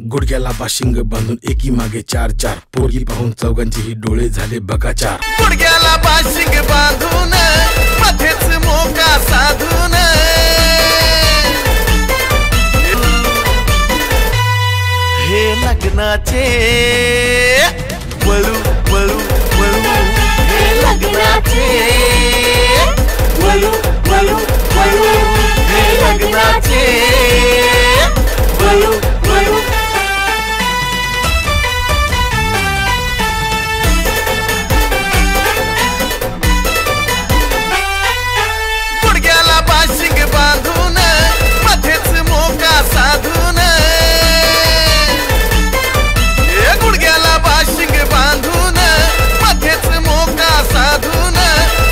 गुडघ्याला बाशिंग बांधून एकी मागे चार चार, पोरगी पाहून चौघांचेही डोळे झाले बघाचार. गुडघ्याला बाशिंग बांधून मध्येच मोका साधून हे लग्नाचे वळू वळू वळू, हे लग्नाचे वळू वळू वळू, हे लग्नाचे वळू वळू. गुडघ्याला बाशिंग बांधून मध्येच मोका साधून, गुडघ्याला बाशिंग बांधून मध्येच मोका साधून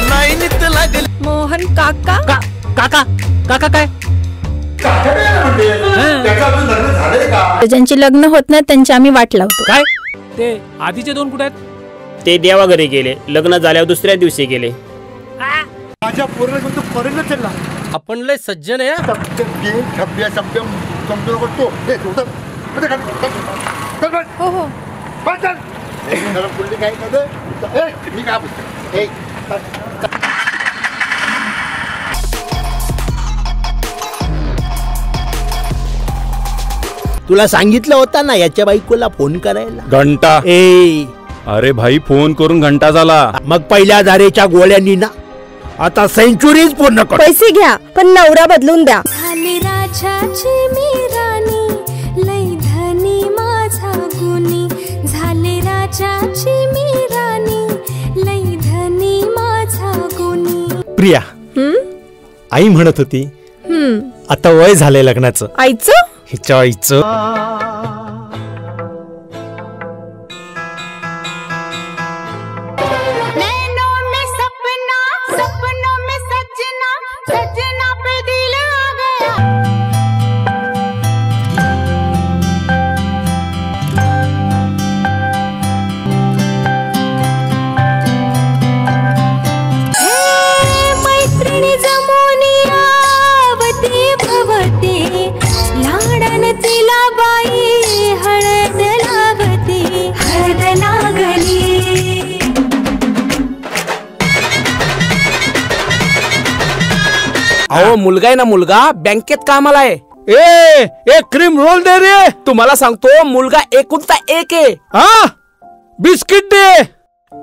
नाही नित लागल. मोहन काका काका काका काय ज्यांची लग्न होत नाही त्यांची आम्ही वाट लावतो. काय ते आधीचे दोन कुठे आहेत? ते देवाघरी गेले, लग्न झाल्यावर दुसऱ्या दिवशी गेले. माझ्या पोराला कोणतं फॉरेनला चालला. आपण लय सज्जन आहे. हो हो तुला सांगितलं होता ना याच्या बायकोला फोन करायला. घंटा ए अरे भाई फोन करून घंटा झाला. मग पहिल्या दारेच्या गोळ्यांनी ना आता सेंचुरीज पूर्ण कर. पैसे घ्या पण नवरा बदलून द्या. झाली राजाची मी राणी, लई धनी माझा गुणी. झाले राजाची मी राणी, लई धनी माझा गुणी. प्रिया आई म्हणत होती आता वय झालंय लग्नाचं. आईचं हिच्या आईचं अहो मुलगा आहे ना, मुलगा बँकेत कामाला आहे. एक क्रीम रोल दे रे. तुम्हाला सांगतो मुलगा एकुलता एक आहे. हा बिस्किट दे.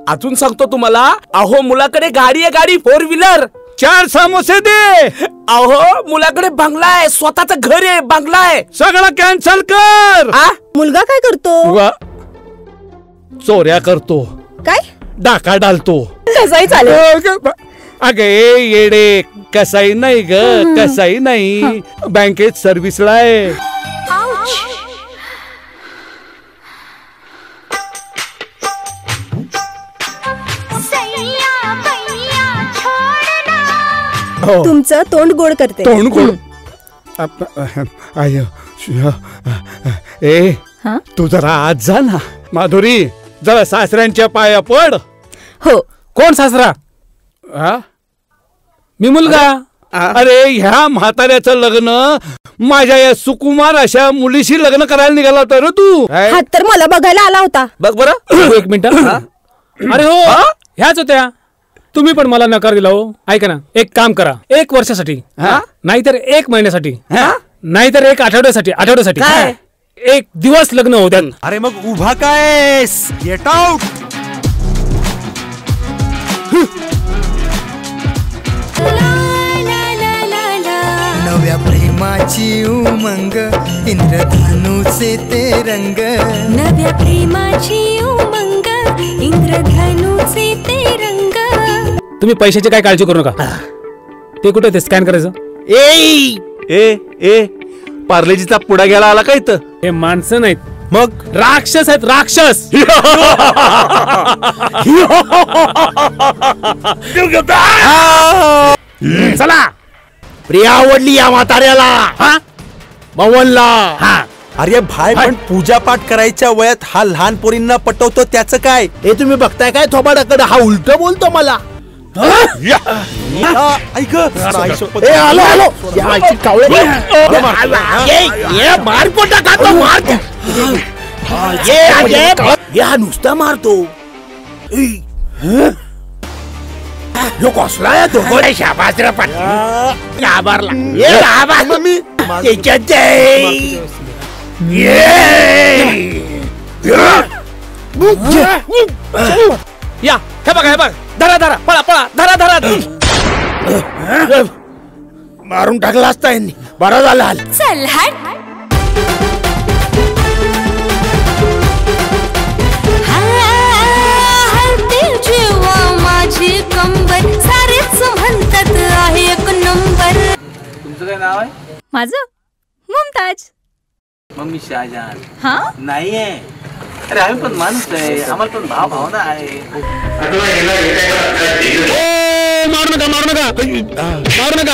अजून सांगतो तुम्हाला, अहो मुलाकडे गाडी आहे, गाडी 4 व्हीलर. 4 समोसे दे. अहो मुलाकडे बंगला आहे, स्वतःच घर आहे, बंगला आहे. सगळं कॅन्सल कर. मुलगा काय करतो? चोऱ्या करतो. काय डाका डालतो. तसाही चालेल. अगे येडे कसाही नाही ग, कसाही नाही. बँकेत सर्व्हिसला आहे. तुमचं तोंड गोड करते. तोंड गोड. ए तू जरा आज जा ना. माधुरी जरा सासऱ्यांच्या पाया पड. हो. कोण सासरा? मी मुलगा. अरे ह्या म्हाताऱ्याचं लग्न माझ्या या सुकुमार अशा मुलीशी लग्न करायला निघाला होता रे तू. हा तर मला बघायला आला होता. बघ बरं. एक मिनिट. अरे हो ह्याच होत्या. तुम्ही पण मला नकार दिला हो. ऐका ना, एक काम करा, 1 वर्षासाठी, नाहीतर 1 महिन्यासाठी, नाहीतर 1 आठवड्यासाठी. 1 दिवस लग्न होत्या. अरे मग उभा काय, गेट आउट. नव्या प्रेमाची उमंग, इंद्रधनुचे ते रंग. नव्या प्रेमाची उमंग, इंद्रधनुचे ते रंग. तुम्ही पैशाची काय काळजी करू नका. ते कुठे ते स्कॅन करायचं. ए पार्लेजीचा पुडा घ्यायला आला का इथं? हे माणसं नाहीत, मग राक्षस आहेत, राक्षस. चला. प्रिया आवडली या म्हाताऱ्याला, मवनला. अरे भाई पण पूजा पाठ करायच्या वयात हा लहान पोरींना पटवतो त्याचं काय? हे तुम्ही बघताय काय थोबाडाकडे, हा उलट बोलतो मला. ऐक ए आलो आलो याची कावळे मार पोटा खातो मार या नुसता मारतो जो कसला आहे तो शाबासरा पाटील घाबरला मी त्याच्यात या हे बघा हे बघ धरा धरा पळा पळा धरा धरा मारून टाकला असता यांनी बरं झालं चल हट जेव्हा माझी कंबर सारेच म्हणतात आहे एक नंबर. तुमचं काय नाव आहे? माझं मुमताज. मग मी शाहजहान. हा नाही आहे. अरे आम्ही पण माणूस आहे आम्हाला पण भावना आहे. मारू नका मारू नका मारू नका